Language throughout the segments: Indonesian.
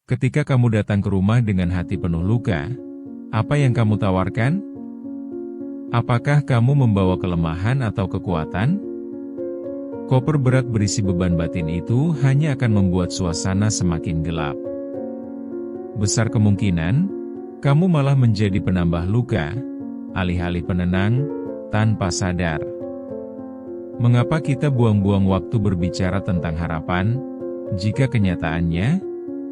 Ketika kamu datang ke rumah dengan hati penuh luka, apa yang kamu tawarkan? Apakah kamu membawa kelemahan atau kekuatan? Koper berat berisi beban batin itu hanya akan membuat suasana semakin gelap. Besar kemungkinan, kamu malah menjadi penambah luka, alih-alih penenang, tanpa sadar. Mengapa kita buang-buang waktu berbicara tentang harapan, jika kenyataannya,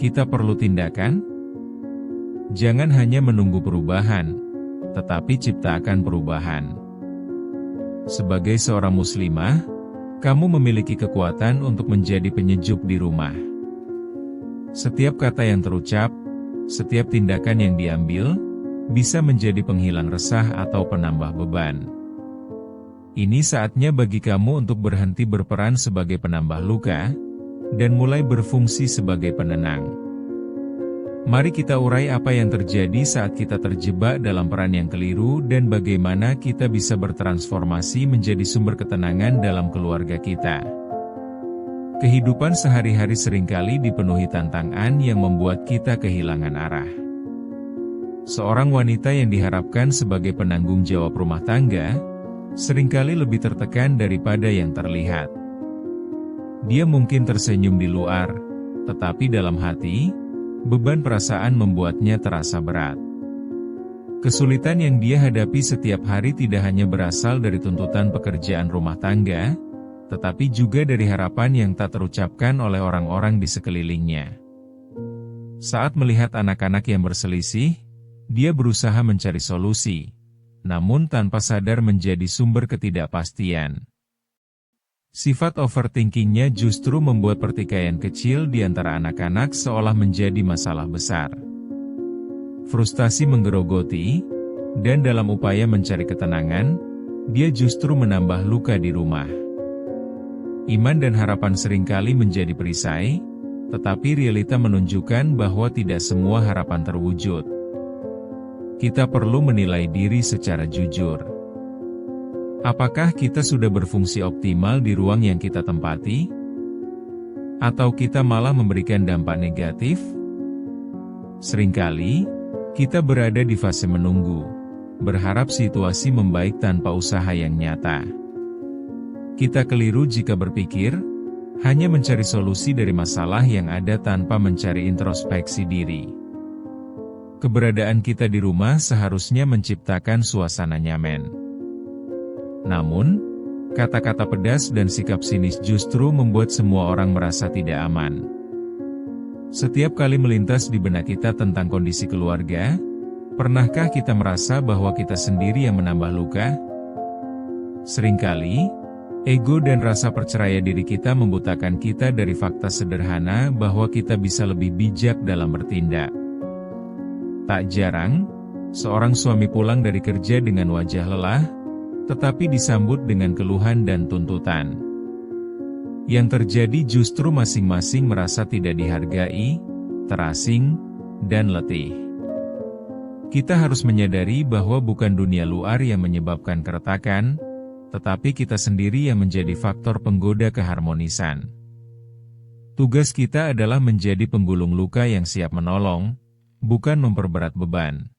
kita perlu tindakan? Jangan hanya menunggu perubahan, tetapi ciptakan perubahan. Sebagai seorang muslimah, kamu memiliki kekuatan untuk menjadi penyejuk di rumah. Setiap kata yang terucap, setiap tindakan yang diambil, bisa menjadi penghilang resah atau penambah beban. Ini saatnya bagi kamu untuk berhenti berperan sebagai penambah luka, dan mulai berfungsi sebagai penenang. Mari kita urai apa yang terjadi saat kita terjebak dalam peran yang keliru dan bagaimana kita bisa bertransformasi menjadi sumber ketenangan dalam keluarga kita. Kehidupan sehari-hari seringkali dipenuhi tantangan yang membuat kita kehilangan arah. Seorang wanita yang diharapkan sebagai penanggung jawab rumah tangga, seringkali lebih tertekan daripada yang terlihat. Dia mungkin tersenyum di luar, tetapi dalam hati, beban perasaan membuatnya terasa berat. Kesulitan yang dia hadapi setiap hari tidak hanya berasal dari tuntutan pekerjaan rumah tangga, tetapi juga dari harapan yang tak terucapkan oleh orang-orang di sekelilingnya. Saat melihat anak-anak yang berselisih, dia berusaha mencari solusi, namun tanpa sadar menjadi sumber ketidakpastian. Sifat overthinkingnya justru membuat pertikaian kecil di antara anak-anak seolah menjadi masalah besar. Frustasi menggerogoti, dan dalam upaya mencari ketenangan, dia justru menambah luka di rumah. Iman dan harapan seringkali menjadi perisai, tetapi realita menunjukkan bahwa tidak semua harapan terwujud. Kita perlu menilai diri secara jujur. Apakah kita sudah berfungsi optimal di ruang yang kita tempati? Atau kita malah memberikan dampak negatif? Seringkali, kita berada di fase menunggu, berharap situasi membaik tanpa usaha yang nyata. Kita keliru jika berpikir, hanya mencari solusi dari masalah yang ada tanpa mencari introspeksi diri. Keberadaan kita di rumah seharusnya menciptakan suasana nyaman. Namun, kata-kata pedas dan sikap sinis justru membuat semua orang merasa tidak aman. Setiap kali melintas di benak kita tentang kondisi keluarga, pernahkah kita merasa bahwa kita sendiri yang menambah luka? Seringkali, ego dan rasa percaya diri kita membutakan kita dari fakta sederhana bahwa kita bisa lebih bijak dalam bertindak. Tak jarang, seorang suami pulang dari kerja dengan wajah lelah, tetapi disambut dengan keluhan dan tuntutan. Yang terjadi justru masing-masing merasa tidak dihargai, terasing, dan letih. Kita harus menyadari bahwa bukan dunia luar yang menyebabkan keretakan, tetapi kita sendiri yang menjadi faktor penggoda keharmonisan. Tugas kita adalah menjadi penggulung luka yang siap menolong, bukan memperberat beban.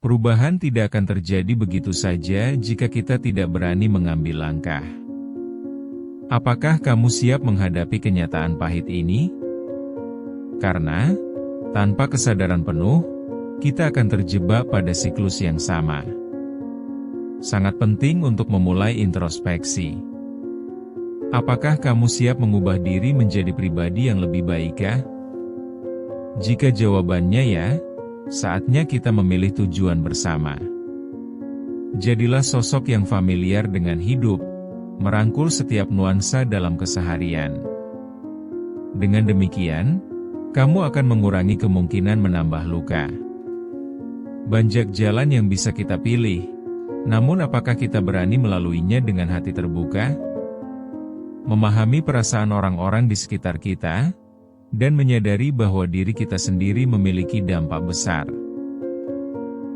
Perubahan tidak akan terjadi begitu saja jika kita tidak berani mengambil langkah. Apakah kamu siap menghadapi kenyataan pahit ini? Karena, tanpa kesadaran penuh, kita akan terjebak pada siklus yang sama. Sangat penting untuk memulai introspeksi. Apakah kamu siap mengubah diri menjadi pribadi yang lebih baikkah? Jika jawabannya ya, saatnya kita memilih tujuan bersama. Jadilah sosok yang familiar dengan hidup, merangkul setiap nuansa dalam keseharian. Dengan demikian, kamu akan mengurangi kemungkinan menambah luka. Banyak jalan yang bisa kita pilih, namun apakah kita berani melaluinya dengan hati terbuka? Memahami perasaan orang-orang di sekitar kita, dan menyadari bahwa diri kita sendiri memiliki dampak besar.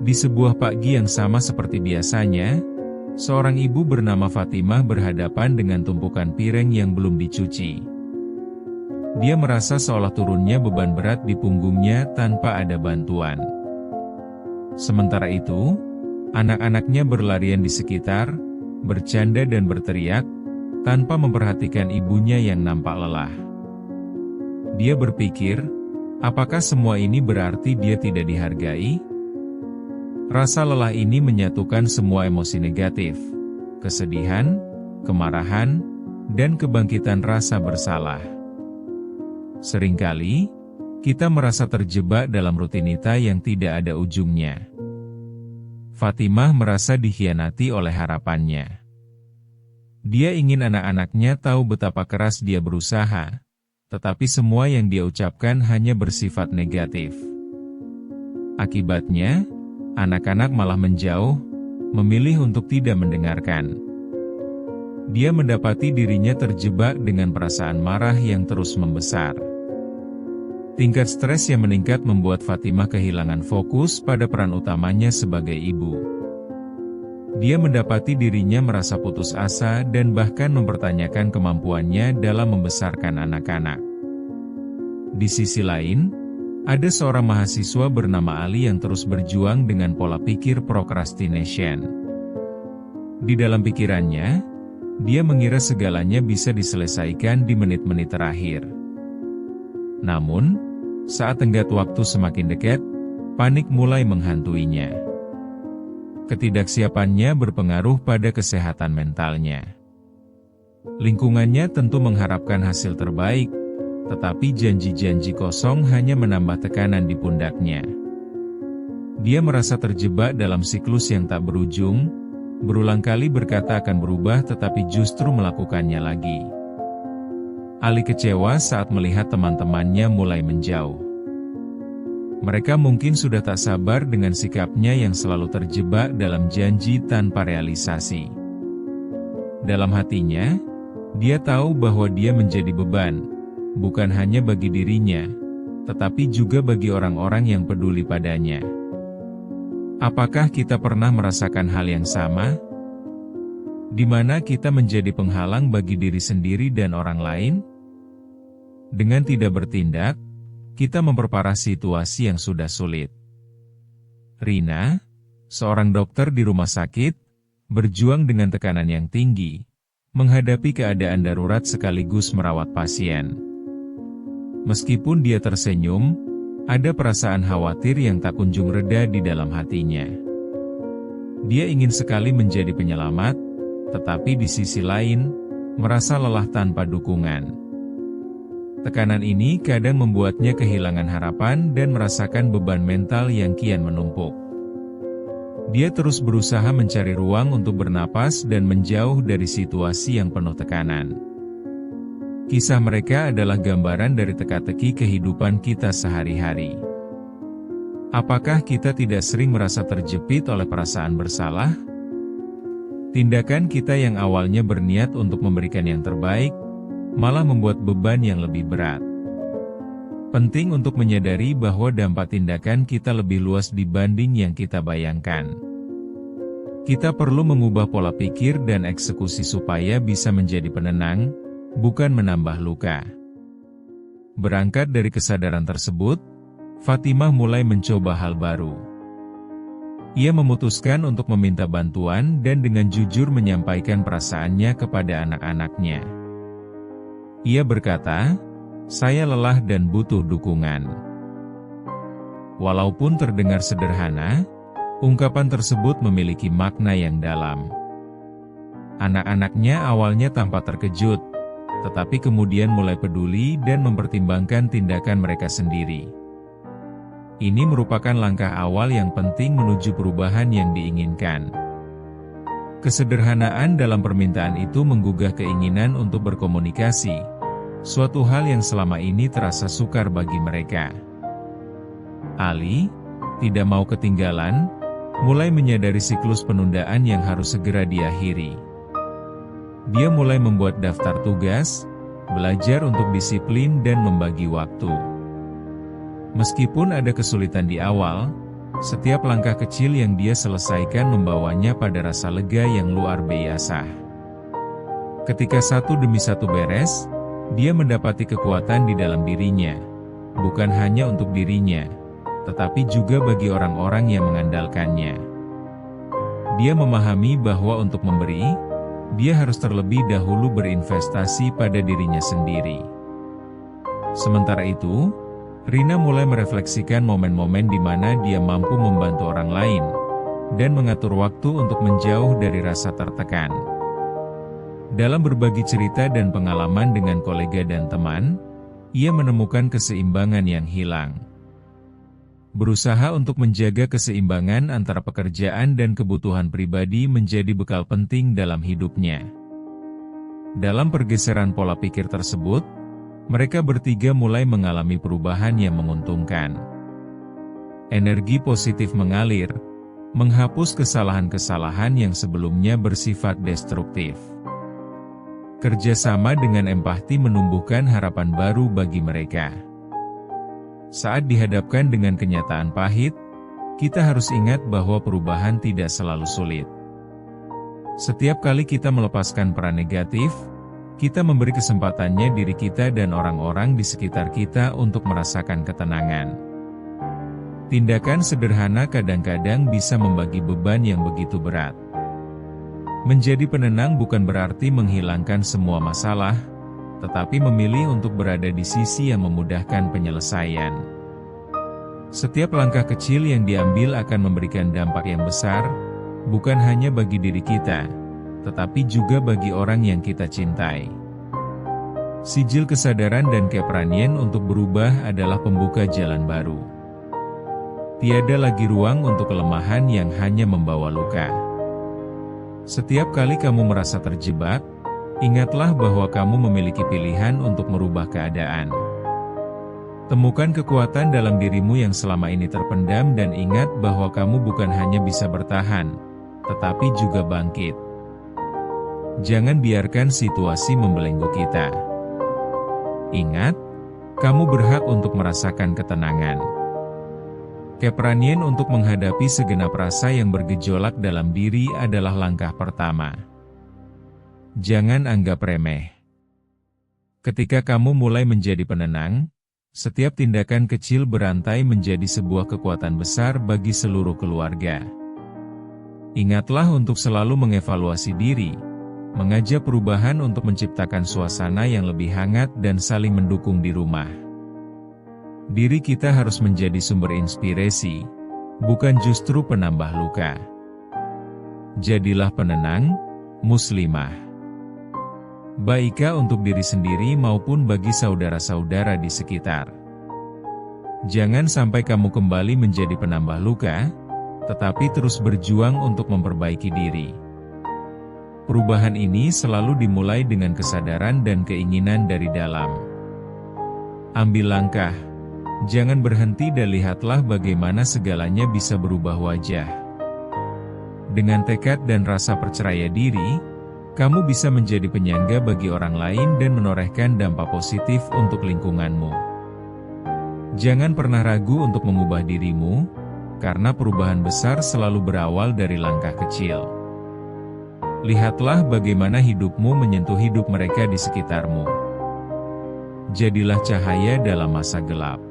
Di sebuah pagi yang sama seperti biasanya, seorang ibu bernama Fatimah berhadapan dengan tumpukan piring yang belum dicuci. Dia merasa seolah turunnya beban berat di punggungnya tanpa ada bantuan. Sementara itu, anak-anaknya berlarian di sekitar, bercanda dan berteriak, tanpa memperhatikan ibunya yang nampak lelah. Dia berpikir, apakah semua ini berarti dia tidak dihargai? Rasa lelah ini menyatukan semua emosi negatif, kesedihan, kemarahan, dan kebangkitan rasa bersalah. Seringkali, kita merasa terjebak dalam rutinitas yang tidak ada ujungnya. Fatimah merasa dikhianati oleh harapannya. Dia ingin anak-anaknya tahu betapa keras dia berusaha, tetapi semua yang dia ucapkan hanya bersifat negatif. Akibatnya, anak-anak malah menjauh, memilih untuk tidak mendengarkan. Dia mendapati dirinya terjebak dengan perasaan marah yang terus membesar. Tingkat stres yang meningkat membuat Fatimah kehilangan fokus pada peran utamanya sebagai ibu. Dia mendapati dirinya merasa putus asa dan bahkan mempertanyakan kemampuannya dalam membesarkan anak-anak. Di sisi lain, ada seorang mahasiswa bernama Ali yang terus berjuang dengan pola pikir procrastination. Di dalam pikirannya, dia mengira segalanya bisa diselesaikan di menit-menit terakhir. Namun, saat tenggat waktu semakin dekat, panik mulai menghantuinya. Ketidaksiapannya berpengaruh pada kesehatan mentalnya. Lingkungannya tentu mengharapkan hasil terbaik, tetapi janji-janji kosong hanya menambah tekanan di pundaknya. Dia merasa terjebak dalam siklus yang tak berujung, berulang kali berkata akan berubah tetapi justru melakukannya lagi. Ali kecewa saat melihat teman-temannya mulai menjauh. Mereka mungkin sudah tak sabar dengan sikapnya yang selalu terjebak dalam janji tanpa realisasi. Dalam hatinya, dia tahu bahwa dia menjadi beban, bukan hanya bagi dirinya, tetapi juga bagi orang-orang yang peduli padanya. Apakah kita pernah merasakan hal yang sama? Di mana kita menjadi penghalang bagi diri sendiri dan orang lain? Dengan tidak bertindak, kita memperparah situasi yang sudah sulit. Rina, seorang dokter di rumah sakit, berjuang dengan tekanan yang tinggi, menghadapi keadaan darurat sekaligus merawat pasien. Meskipun dia tersenyum, ada perasaan khawatir yang tak kunjung reda di dalam hatinya. Dia ingin sekali menjadi penyelamat, tetapi di sisi lain, merasa lelah tanpa dukungan. Tekanan ini kadang membuatnya kehilangan harapan dan merasakan beban mental yang kian menumpuk. Dia terus berusaha mencari ruang untuk bernapas dan menjauh dari situasi yang penuh tekanan. Kisah mereka adalah gambaran dari teka-teki kehidupan kita sehari-hari. Apakah kita tidak sering merasa terjepit oleh perasaan bersalah? Tindakan kita yang awalnya berniat untuk memberikan yang terbaik, malah membuat beban yang lebih berat. Penting untuk menyadari bahwa dampak tindakan kita lebih luas dibanding yang kita bayangkan. Kita perlu mengubah pola pikir dan eksekusi supaya bisa menjadi penenang, bukan menambah luka. Berangkat dari kesadaran tersebut, Fatimah mulai mencoba hal baru. Ia memutuskan untuk meminta bantuan dan dengan jujur menyampaikan perasaannya kepada anak-anaknya. Ia berkata, "Saya lelah dan butuh dukungan." Walaupun terdengar sederhana, ungkapan tersebut memiliki makna yang dalam. Anak-anaknya awalnya tampak terkejut, tetapi kemudian mulai peduli dan mempertimbangkan tindakan mereka sendiri. Ini merupakan langkah awal yang penting menuju perubahan yang diinginkan. Kesederhanaan dalam permintaan itu menggugah keinginan untuk berkomunikasi, suatu hal yang selama ini terasa sukar bagi mereka. Ali, tidak mau ketinggalan, mulai menyadari siklus penundaan yang harus segera diakhiri. Dia mulai membuat daftar tugas, belajar untuk disiplin dan membagi waktu. Meskipun ada kesulitan di awal, setiap langkah kecil yang dia selesaikan membawanya pada rasa lega yang luar biasa. Ketika satu demi satu beres, Dia mendapati kekuatan di dalam dirinya, bukan hanya untuk dirinya, tetapi juga bagi orang-orang yang mengandalkannya. Dia memahami bahwa untuk memberi, dia harus terlebih dahulu berinvestasi pada dirinya sendiri. Sementara itu, Rina mulai merefleksikan momen-momen di mana dia mampu membantu orang lain, dan mengatur waktu untuk menjauh dari rasa tertekan. Dalam berbagi cerita dan pengalaman dengan kolega dan teman, ia menemukan keseimbangan yang hilang. Berusaha untuk menjaga keseimbangan antara pekerjaan dan kebutuhan pribadi menjadi bekal penting dalam hidupnya. Dalam pergeseran pola pikir tersebut, mereka bertiga mulai mengalami perubahan yang menguntungkan. Energi positif mengalir, menghapus kesalahan-kesalahan yang sebelumnya bersifat destruktif. Kerjasama dengan empati menumbuhkan harapan baru bagi mereka. Saat dihadapkan dengan kenyataan pahit, kita harus ingat bahwa perubahan tidak selalu sulit. Setiap kali kita melepaskan peran negatif, kita memberi kesempatannya diri kita dan orang-orang di sekitar kita untuk merasakan ketenangan. Tindakan sederhana kadang-kadang bisa membagi beban yang begitu berat. Menjadi penenang bukan berarti menghilangkan semua masalah, tetapi memilih untuk berada di sisi yang memudahkan penyelesaian. Setiap langkah kecil yang diambil akan memberikan dampak yang besar, bukan hanya bagi diri kita, tetapi juga bagi orang yang kita cintai. Sijil kesadaran dan keberanian untuk berubah adalah pembuka jalan baru. Tiada lagi ruang untuk kelemahan yang hanya membawa luka. Setiap kali kamu merasa terjebak, ingatlah bahwa kamu memiliki pilihan untuk merubah keadaan. Temukan kekuatan dalam dirimu yang selama ini terpendam dan ingat bahwa kamu bukan hanya bisa bertahan, tetapi juga bangkit. Jangan biarkan situasi membelenggu kita. Ingat, kamu berhak untuk merasakan ketenangan. Keberanian untuk menghadapi segenap rasa yang bergejolak dalam diri adalah langkah pertama. Jangan anggap remeh. Ketika kamu mulai menjadi penenang, setiap tindakan kecil berantai menjadi sebuah kekuatan besar bagi seluruh keluarga. Ingatlah untuk selalu mengevaluasi diri, mengajak perubahan untuk menciptakan suasana yang lebih hangat dan saling mendukung di rumah. Diri kita harus menjadi sumber inspirasi, bukan justru penambah luka. Jadilah penenang, muslimah. Baika untuk diri sendiri maupun bagi saudara-saudara di sekitar. Jangan sampai kamu kembali menjadi penambah luka, tetapi terus berjuang untuk memperbaiki diri. Perubahan ini selalu dimulai dengan kesadaran dan keinginan dari dalam. Ambil langkah. Jangan berhenti dan lihatlah bagaimana segalanya bisa berubah wajah. Dengan tekad dan rasa percaya diri, kamu bisa menjadi penyangga bagi orang lain dan menorehkan dampak positif untuk lingkunganmu. Jangan pernah ragu untuk mengubah dirimu, karena perubahan besar selalu berawal dari langkah kecil. Lihatlah bagaimana hidupmu menyentuh hidup mereka di sekitarmu. Jadilah cahaya dalam masa gelap.